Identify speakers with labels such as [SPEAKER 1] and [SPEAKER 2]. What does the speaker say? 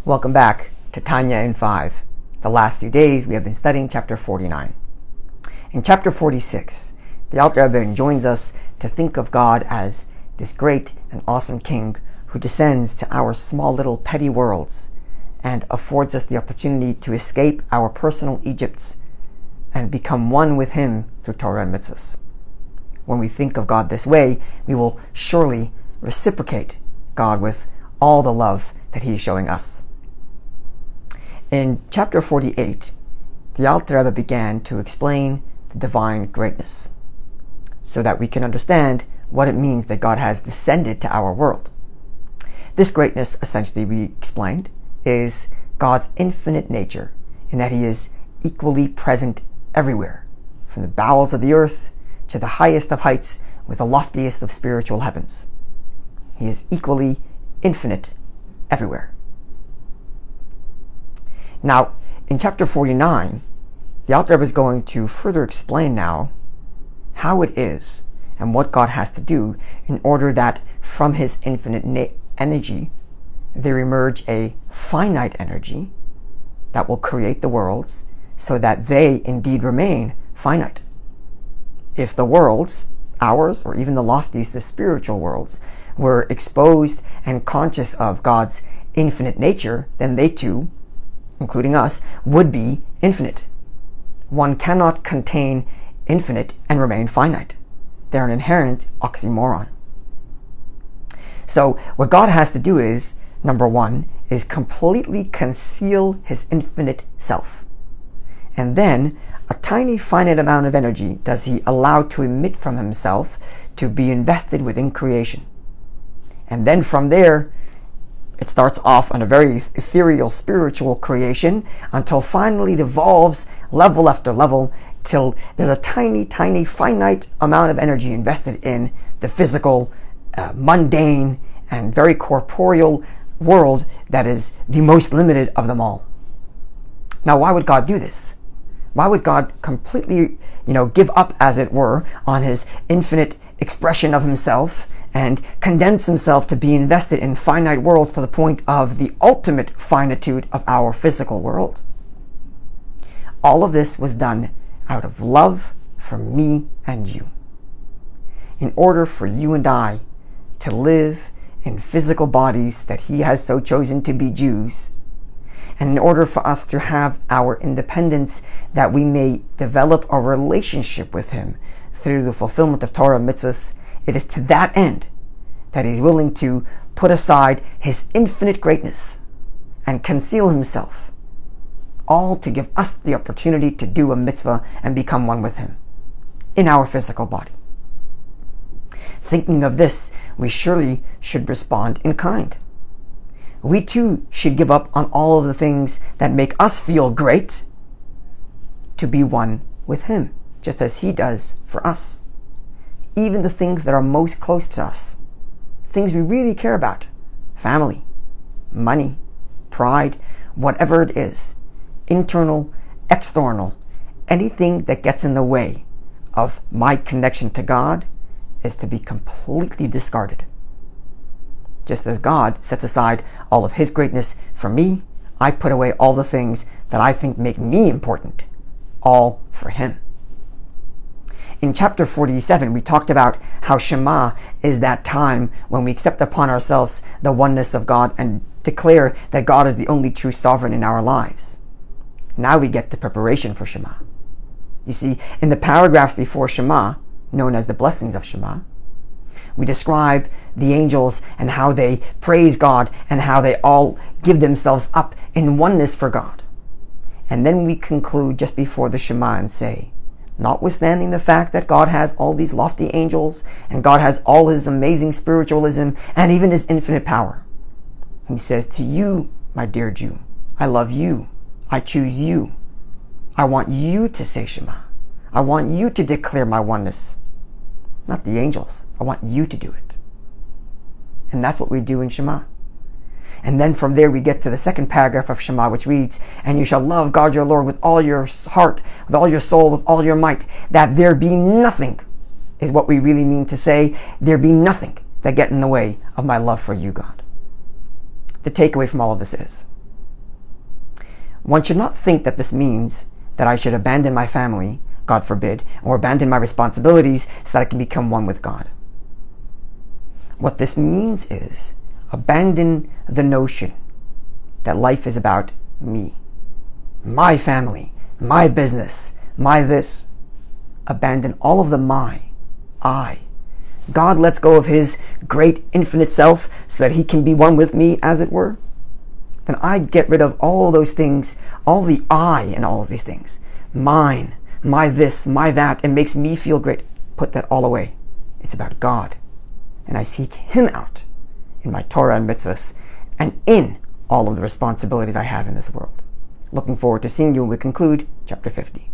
[SPEAKER 1] Welcome back to Tanya in 5. The last few days we have been studying chapter 49. In chapter 46, the Alter Rebbe joins us to think of God as this great and awesome king who descends to our small little petty worlds and affords us the opportunity to escape our personal Egypts and become one with him through Torah and mitzvahs. When we think of God this way, we will surely reciprocate God with all the love that he is showing us. In chapter 48, the Alter Rebbe began to explain the divine greatness so that we can understand what it means that God has descended to our world. This greatness, essentially, we explained, is God's infinite nature in that he is equally present everywhere, from the bowels of the earth to the highest of heights with the loftiest of spiritual heavens. He is equally infinite everywhere. Now, in chapter 49, the Alter Rebbe is going to further explain now how it is and what God has to do in order that from his infinite energy there emerge a finite energy that will create the worlds so that they indeed remain finite. If the worlds, ours or even the loftiest, the spiritual worlds, were exposed and conscious of God's infinite nature, then they too, including us, would be infinite. One cannot contain infinite and remain finite. They're an inherent oxymoron. So what God has to do is, number one, is completely conceal his infinite self. And then a tiny finite amount of energy does he allow to emit from himself to be invested within creation. And then from there, it starts off on a very ethereal spiritual creation until finally it evolves level after level till there's a tiny, tiny, finite amount of energy invested in the physical, mundane, and very corporeal world that is the most limited of them all. Now, why would God do this? Why would God completely, give up, as it were, on his infinite expression of himself and condense himself to be invested in finite worlds to the point of the ultimate finitude of our physical world? All of this was done out of love for me and you. In order for you and I to live in physical bodies that he has so chosen to be Jews, and in order for us to have our independence that we may develop a relationship with him through the fulfillment of Torah mitzvahs, it is to that end that he's willing to put aside his infinite greatness and conceal himself, all to give us the opportunity to do a mitzvah and become one with him in our physical body. Thinking of this, we surely should respond in kind. We too should give up on all of the things that make us feel great to be one with him, just as he does for us. Even the things that are most close to us, things we really care about, family, money, pride, whatever it is, internal, external, anything that gets in the way of my connection to God is to be completely discarded. Just as God sets aside all of his greatness for me, I put away all the things that I think make me important, all for him. In chapter 47, we talked about how Shema is that time when we accept upon ourselves the oneness of God and declare that God is the only true sovereign in our lives. Now we get the preparation for Shema. You see, in the paragraphs before Shema, known as the blessings of Shema, we describe the angels and how they praise God and how they all give themselves up in oneness for God. And then we conclude just before the Shema and say, notwithstanding the fact that God has all these lofty angels and God has all his amazing spiritualism and even his infinite power, he says to you, my dear Jew, I love you. I choose you. I want you to say Shema. I want you to declare my oneness. Not the angels. I want you to do it. And that's what we do in Shema. And then from there we get to the second paragraph of Shema, which reads, and you shall love God your Lord with all your heart, with all your soul, with all your might, that there be nothing, is what we really mean to say, there be nothing that get in the way of my love for you, God. The takeaway from all of this is, One should not think that this means that I should abandon my family, God forbid, or abandon my responsibilities so that I can become one with God. What this means is abandon the notion that life is about me, my family, my business, my this. Abandon all of the my, I. God lets go of his great infinite self so that he can be one with me, as it were. Then I get rid of all those things, all the I in all of these things. Mine, my this, my that. It makes me feel great. Put that all away. It's about God. And I seek him out in my Torah and mitzvahs and in all of the responsibilities I have in this world. Looking forward to seeing you when we conclude chapter 50.